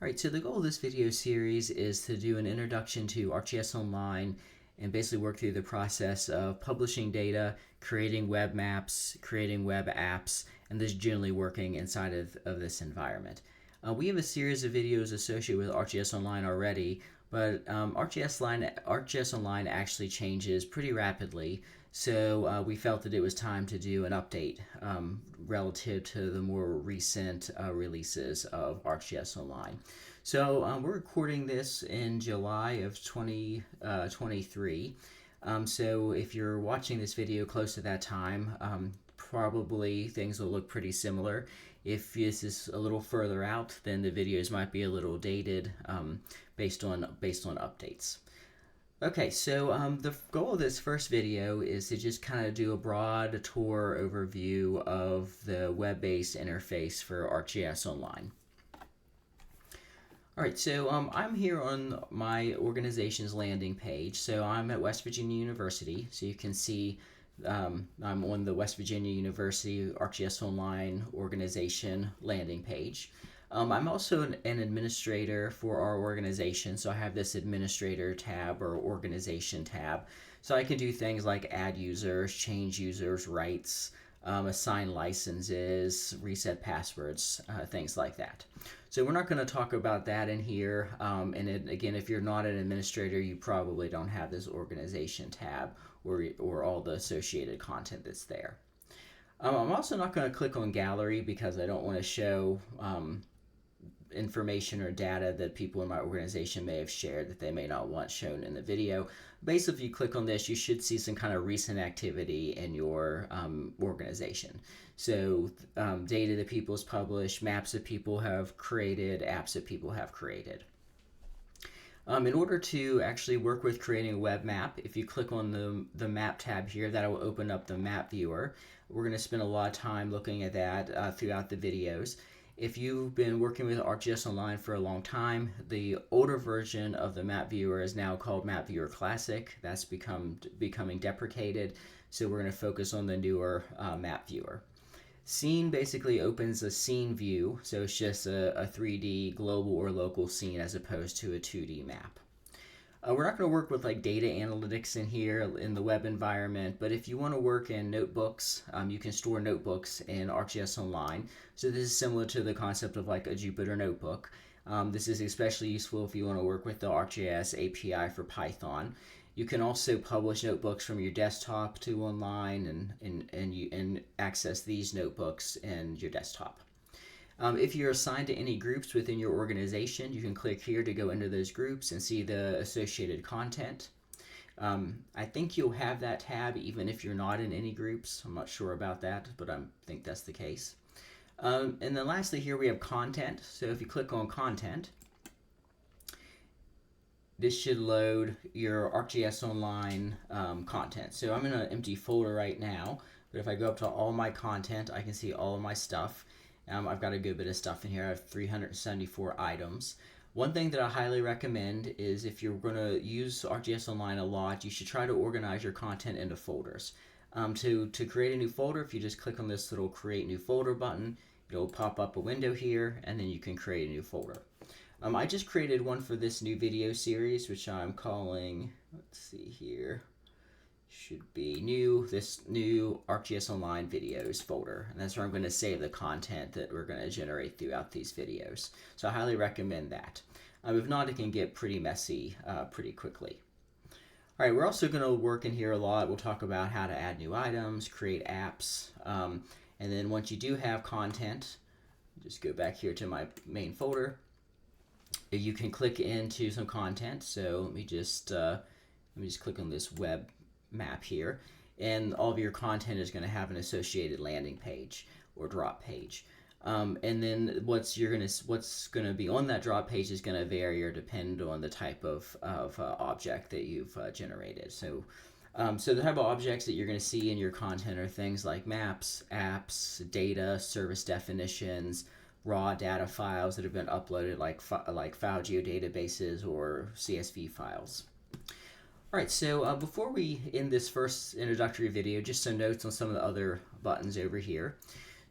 Alright, so the goal of this video series is to do an introduction to ArcGIS Online and basically work through the process of publishing data, creating web maps, creating web apps, and this generally working inside of this environment. We have a series of videos associated with ArcGIS Online already, but ArcGIS Online actually changes pretty rapidly, so we felt that it was time to do an update relative to the more recent releases of ArcGIS Online. So we're recording this in July of 2023. So if you're watching this video close to that time, probably things will look pretty similar. If this is a little further out, then the videos might be a little dated based on updates. Okay, so the goal of this first video is to just kind of do a broad tour overview of the web-based interface for ArcGIS Online. All right, so I'm here on my organization's landing page. So I'm at West Virginia University. So you can see I'm on the West Virginia University ArcGIS Online organization landing page. I'm also an administrator for our organization, so I have this administrator tab or organization tab. So I can do things like add users, change users' rights, assign licenses, reset passwords, things like that. So we're not going to talk about that in here. Again, if you're not an administrator, you probably don't have this organization tab or all the associated content that's there. I'm also not going to click on gallery because I don't want to show information or data that people in my organization may have shared that they may not want shown in the video. Basically, if you click on this, you should see some kind of recent activity in your organization. So data that people have published, maps that people have created, apps that people have created. In order to actually work with creating a web map, if you click on the map tab here, that will open up the map viewer. We're going to spend a lot of time looking at that throughout the videos. If you've been working with ArcGIS Online for a long time, the older version of the map viewer is now called Map Viewer Classic. That's becoming deprecated, so we're going to focus on the newer map viewer. Scene basically opens a scene view, so it's just a 3D global or local scene as opposed to a 2D map. We're not going to work with like data analytics in here in the web environment, but if you want to work in notebooks, you can store notebooks in ArcGIS Online. So this is similar to the concept of like a Jupyter notebook. This is especially useful if you want to work with the ArcGIS API for Python. You can also publish notebooks from your desktop to online and access these notebooks in your desktop. If you're assigned to any groups within your organization, you can click here to go into those groups and see the associated content. I think you'll have that tab even if you're not in any groups. I'm not sure about that, but I think that's the case. And then lastly here we have content. So if you click on content, this should load your ArcGIS Online content. So I'm in an empty folder right now, but if I go up to all my content, I can see all of my stuff. I've got a good bit of stuff in here. I have 374 items. One thing that I highly recommend is if you're going to use ArcGIS Online a lot, you should try to organize your content into folders. To create a new folder, if you just click on this little Create New Folder button, it'll pop up a window here, and then you can create a new folder. I just created one for this new video series, which I'm calling, let's see here, should be this new ArcGIS Online videos folder, and that's where I'm going to save the content that we're going to generate throughout these videos. So I highly recommend that. If not, it can get pretty messy pretty quickly. All right, we're also going to work in here a lot. We'll talk about how to add new items, create apps, and then once you do have content, just go back here to my main folder. You can click into some content. So let me just click on this web map here, and all of your content is going to have an associated landing page or drop page. And then what's going to be on that drop page is going to vary or depend on the type of object that you've generated. So the type of objects that you're going to see in your content are things like maps, apps, data, service definitions, raw data files that have been uploaded like file geodatabases or CSV files. All right, so before we end this first introductory video, just some notes on some of the other buttons over here.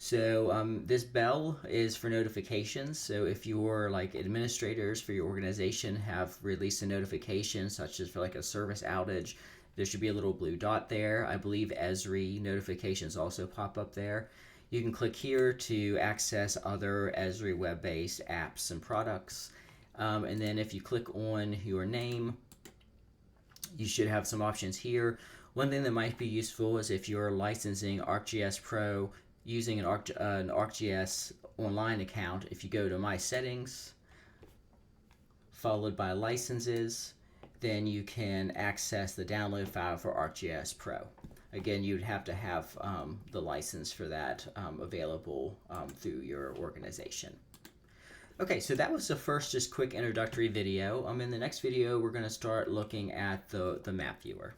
So this bell is for notifications. So if your like administrators for your organization have released a notification, such as for like a service outage, there should be a little blue dot there. I believe Esri notifications also pop up there. You can click here to access other Esri web-based apps and products. And then if you click on your name, you should have some options here. One thing that might be useful is if you're licensing ArcGIS Pro using an ArcGIS online account, if you go to My Settings, followed by Licenses, then you can access the download file for ArcGIS Pro. Again, you'd have to have the license for that available through your organization. Okay, so that was the first just quick introductory video. In the next video, we're going to start looking at the map viewer.